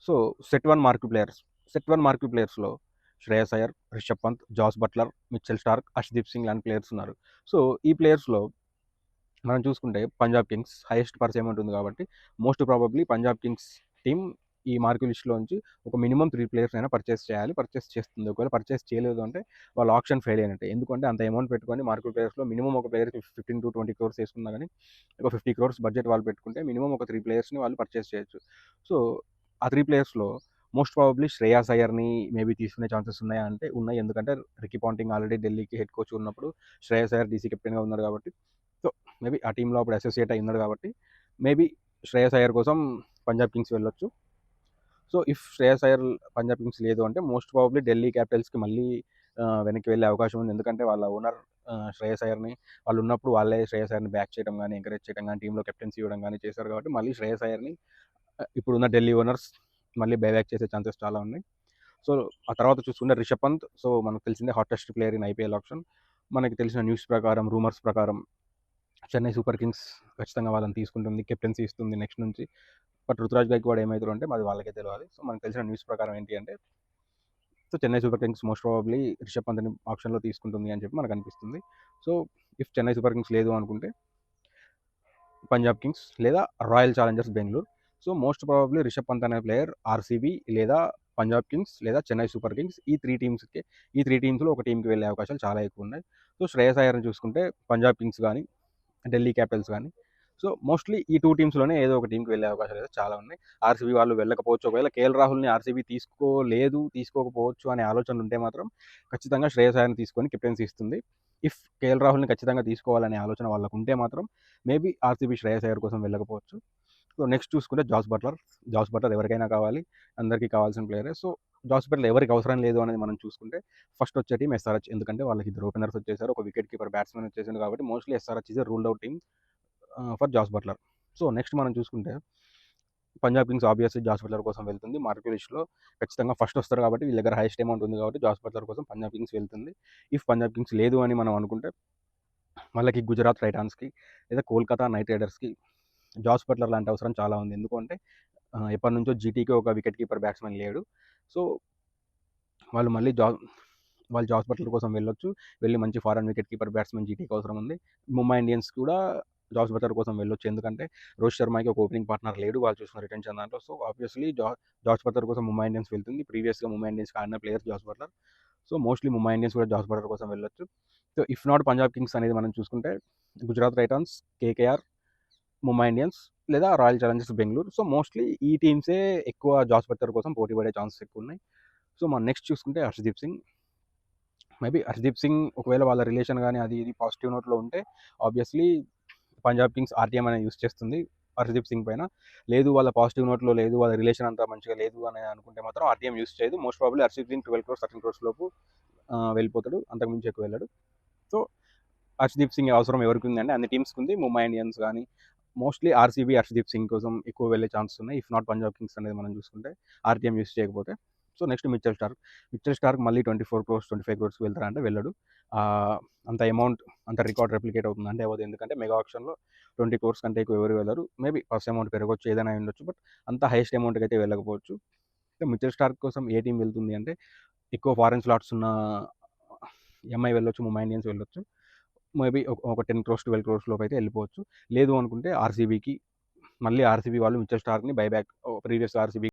So set one marquee ప్లేయర్స్లో Shreyas Iyer, Rishabh Pant, Jos Buttler, Mitchell Starc, Arshdeep Singh లాంటి players ఉన్నారు. సో ఈ ప్లేయర్స్లో మనం చూసుకుంటే Punjab Kings highest purse amount ఉంది కాబట్టి most probably Punjab Kings team ఈ మార్క్యూ లిస్ట్లోంచి ఒక మినిమం 3 ప్లేయర్స్ అయినా పర్చేస్ చేయాలి. పర్చేస్ చేస్తుంది. ఒకవేళ పర్చేస్ చేయలేదు అంటే వాళ్ళు ఆప్షన్ ఫెయిల్ అయినట్టే. ఎందుకంటే అంత అమౌంట్ పెట్టుకొని మార్క్యూ ప్లేయర్స్లో మినిమం ఒక ప్లేయర్కి 15 to 20 crores వేసుకున్నా కానీ ఒక 50 crores బడ్జెట్ వాళ్ళు పెట్టుకుంటే మినిమం ఒక 3 ప్లేయర్స్ని వాళ్ళు పర్చేస్ చేయొచ్చు. సో ఆ 3 ప్లేయర్స్లో మోస్ట్ ప్రాబబ్లీ శ్రేయాస్ అయ్యర్ని మేబీ తీసుకునే ఛాన్సెస్ ఉన్నాయా అంటే ఉన్నాయి. ఎందుకంటే రికీ పాంటింగ్ ఆల్రెడీ ఢిల్లీకి హెడ్ కోచ్ ఉన్నప్పుడు శ్రేయాస్ అయ్యర్ డీసీ కెప్టెన్గా ఉన్నాడు కాబట్టి, సో మేబీ ఆ టీంలో అప్పుడు అసోసియేట్ అయి ఉన్నాడు కాబట్టి మేబీ శ్రేయస్ అయ్యర్ కోసం పంజాబ్ కింగ్స్ వెళ్ళొచ్చు. So if Shreyas Iyer Punjab Kings లేదు అంటే మోస్ట్ ప్రాబబ్లీ ఢిల్లీ క్యాపిటల్స్కి మళ్ళీ వెనక్కి వెళ్ళే అవకాశం ఉంది. ఎందుకంటే వాళ్ళ ఓనర్ శ్రేయస్ అయ్యర్ని వాళ్ళు ఉన్నప్పుడు వాళ్ళే శ్రేయస్ అయ్యర్ని బ్యాక్ చేయడం కానీ ఎంకరేజ్ చేయడం కానీ టీంలో కెప్టెన్సీ ఇవ్వడం కానీ చేశారు కాబట్టి మళ్ళీ శ్రేయస్ అయ్యర్ని ఇప్పుడున్న ఢిల్లీ ఓనర్స్ మళ్ళీ బ్యాక్ చేసే ఛాన్సెస్ చాలా ఉన్నాయి. సో ఆ తర్వాత చూసుకుంటే రిషబ్ పంత్, సో మనకు తెలిసిందే hottest player in IPL option. మనకి తెలిసిన న్యూస్ ప్రకారం, రూమర్స్ ప్రకారం చెన్నై సూపర్ కింగ్స్ ఖచ్చితంగా వాళ్ళని తీసుకుంటుంది, కెప్టెన్సీ ఇస్తుంది నెక్స్ట్ నుంచి. బట్ రుతురాజ్ గైక్వాడ్ ఏమవుతారు అంటే మాది వాళ్ళకే తెలియాలి. సో మనకు తెలిసిన న్యూస్ ప్రకారం ఏంటి అంటే so Chennai Super Kings most probably Rishabh పంత్ని ఆప్షన్లో తీసుకుంటుంది అని చెప్పి మనకు అనిపిస్తుంది. So if Chennai Super Kings లేదు అనుకుంటే పంజాబ్ కింగ్స్ లేదా Royal Challengers Bengaluru. So most probably Rishabh Pant అనే ప్లేయర్ ఆర్సీబీ లేదా పంజాబ్ కింగ్స్ లేదా చెన్నై సూపర్ కింగ్స్ ఈ త్రీ టీమ్స్లో ఒక టీంకి వెళ్ళే అవకాశాలు చాలా ఎక్కువ ఉన్నాయి. సో శ్రేయస్ అయ్యర్ని చూసుకుంటే పంజాబ్ కింగ్స్ కానీ ఢిల్లీ క్యాపిటల్స్ కానీ, సో మోస్ట్లీ ఈ 2 టీమ్స్లోనే ఏదో ఒక టీంకి వెళ్ళే అవకాశాలు అయితే చాలా ఉన్నాయి. ఆర్సీబీ వాళ్ళు వెళ్ళకపోవచ్చు. ఒకవేళ కేఎల్ రాహుల్ని ఆర్సీబీ తీసుకోకపోవచ్చు అనే ఆలోచనలు ఉంటే మాత్రం ఖచ్చితంగా శ్రేయస్ అయ్యర్ని తీసుకొని కెప్టెన్సీ ఇస్తుంది. ఇఫ్ కేఎల్ రాహుల్ని ఖచ్చితంగా తీసుకోవాలనే ఆలోచన వాళ్ళకు ఉంటే మాత్రం మేబీ ఆర్సీబీ శ్రేయస్ అయ్యర్ కోసం వెళ్ళకపోవచ్చు. సో నెక్స్ట్ చూసుకుంటే జాస్ బట్లర్ ఎవరికైనా కావాలి, అందరికీ కావాల్సిన ప్లేయరే. సో జాస్ బట్లర్ ఎవరికి అవసరం లేదు అనేది మనం చూసుకుంటే ఫస్ట్ వచ్చే టీం ఎస్ఆర్హెచ్. ఎందుకంటే వాళ్ళకి 2 ఓపెనర్స్ వచ్చేసారు, ఒక వికెట్ కీపర్ బ్యాట్స్మెన్ వచ్చేసింది కాబట్టి mostly SRH is ruled out team for Jos Buttler. So next మనం చూసుకుంటే Punjab Kings obviously Jos Buttler కోసం వెళ్తుంది. మార్క్యూ లిస్ట్లో ఖచ్చితంగా ఫస్ట్ వస్తారు కాబట్టి వీళ్ళ దగ్గర హైయెస్ట్ అమౌంట్ ఉంది కాబట్టి జాస్ బట్లర్ కోసం పంజాబ్ కింగ్స్ వెళ్తుంది. ఇఫ్ పంజాబ్ కింగ్స్ లేదు అని మనం అనుకుంటే వాళ్ళకి గుజరాత్ టైటాన్స్కి లేదా కోల్కతా నైట్ రైడర్స్కి జాస్ బట్లర్ లాంటి అవసరం చాలా ఉంది. ఎందుకంటే ఎప్పటి నుంచో జీటీకి ఒక వికెట్ కీపర్ బ్యాట్స్మెన్ లేడు. సో వాళ్ళు మళ్ళీ జాస్ బట్లర్ కోసం వెళ్ళొచ్చు. వెళ్ళి మంచి ఫారెన్ వికెట్ కీపర్ బ్యాట్స్మెన్ జీటీకి అవసరం ఉంది. ముంబై ఇండియన్స్ కూడా జాస్ బట్లర్ కోసం వెళ్ళొచ్చు. ఎందుకంటే రోహిత్ శర్మకి ఒక ఓపెనింగ్ పార్ట్నర్ లేడు వాళ్ళు చూసిన రిటెన్షన్ దాంట్లో. సో ఆబ్వియస్లీ జాస్ బట్లర్ కోసం ముంబై ఇండియన్స్ వెళ్తుంది. ప్రీవియస్గా ముంబై ఇండియన్స్కి ఆడిన player Jos Buttler. So mostly Mumbai Indians కూడా జాస్ బట్లర్ కోసం వెళ్ళొచ్చు. So if not Punjab Kings అనేది మనం చూసుకుంటే Gujarat Titans, KKR, Mumbai Indians లేదా Royal Challengers Bengaluru. So mostly ఈ టీమ్సే ఎక్కువ జాస్ బట్లర్ కోసం పోటీ పడే ఛాన్సెస్ ఎక్కువ ఉన్నాయి. సో మనం నెక్స్ట్ చూసుకుంటే హర్షదీప్ సింగ్. మేబీ హర్షదీప్ సింగ్ ఒకవేళ వాళ్ళ రిలేషన్ కానీ అది ఇది పాజిటివ్ నోట్లో ఉంటే ఆబ్వియస్లీ పంజాబ్ కింగ్స్ ఆర్టీఎం అనేది యూస్ చేస్తుంది హర్షదీప్ సింగ్ పైన. లేదు వాళ్ళ పాజిటివ్ నోట్లో లేదు, వాళ్ళ రిలేషన్ అంతా మంచిగా లేదు అని అనుకుంటే మాత్రం ఆర్టీఎం యూస్ చేయదు. Most probably Harshdeep Singh 12 crores 13 crores లోపు వెళ్ళిపోతాడు, అంతకుమించి ఎక్కువ వెళ్ళాడు. సో హర్షదీప్ సింగ్ అవసరం ఎవరికి ఉందంటే అన్ని టీమ్స్కి ఉంది. ముంబై ఇండియన్స్ కానీ మోస్ట్లీ ఆర్సీబీ హర్షదీప్ సింగ్ కోసం ఎక్కువ వెళ్ళే ఛాన్సెస్ ఉన్నాయి. ఇఫ్ నాట్ పంజాబ్ కింగ్స్ అనేది మనం చూసుకుంటే ఆర్టీఎం యూస్ చేయకపోతే. సో నెక్స్ట్ మిచెల్ స్టార్క్ మళ్ళీ 24 crores 25 crores వెళ్తారంటే వెళ్ళడు. అంత అమౌంట్ అంత రికార్డ్ రెప్లికేట్ అవుతుంది అంటే అవ్వదు. ఎందుకంటే మెగా ఆప్షన్లో 20 crores కంటే ఎక్కువ ఎవరు వెళ్ళరు. మేబీ ఫస్ట్ అమౌంట్ పెరగవచ్చు, ఏదైనా ఉండొచ్చు, బట్ అంత హైయెస్ట్ అమౌంట్కి అయితే వెళ్ళకపోవచ్చు. మిచెల్ స్టార్క్ కోసం ఏ టీం వెళ్తుంది అంటే ఎక్కువ ఫారెన్ స్లాట్స్ ఉన్న ఎంఐ వెళ్ళొచ్చు, ముంబై ఇండియన్స్ వెళ్ళొచ్చు. మేబీ ఒక 10 crores 12 crores లోపు అయితే వెళ్ళిపోవచ్చు. లేదు అనుకుంటే ఆర్సీబీకి మళ్ళీ ఆర్సీబీ వాళ్ళు మిచెల్ స్టార్క్ని బైబ్యాక్ ప్రీవియస్ ఆర్సీబీ